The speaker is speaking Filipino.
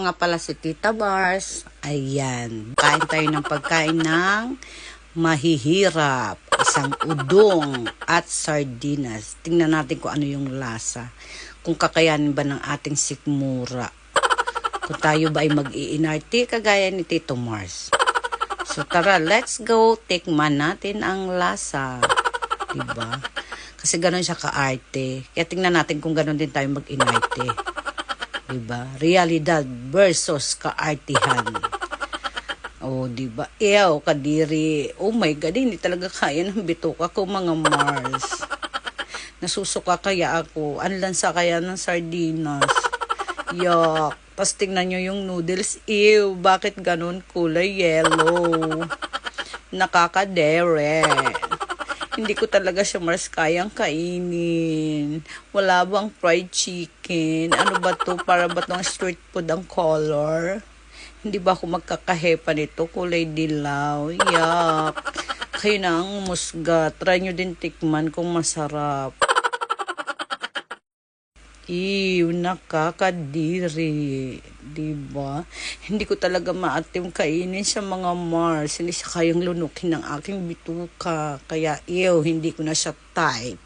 Nga pala si Tita Bars. Ayan. Kain tayo ng pagkain ng mahihirap. Isang udong at sardinas. Tingnan natin kung ano yung lasa. Kung kakayanin ba ng ating sikmura. Kung tayo ba ay mag-iinarte kagaya ni Tito Mars. So tara, let's go. Tikman natin ang lasa. Diba? Kasi ganun siya ka-arte. Kaya tingnan natin kung ganun din tayo mag-inarte. Diba? Realidad versus kaartihan. Oh, diba? Ew, kadiri. Oh my God, hindi talaga kaya ng bituka ko, mga Mars. Nasusuka kaya ako. Anlansa kaya ng sardinas. Yuck. Tapos tingnan nyo yung noodles. Ew, bakit ganun kulay yellow? Nakakadere. Hindi ko talaga siya Mars kayang kainin. Wala bang fried chicken? Ano ba to? Para ba tong street food ang color? Hindi ba ako magkakahepa nito? Kulay dilaw. Yuck. Kayo na ang musga. Try nyo din tikman kung masarap. Ew, nakakadiri. Diba? Hindi ko talaga maatim kainin sa mga Mars. Hindi siya kayang lunukin ng aking bituka. Kaya ew, hindi ko na siya type.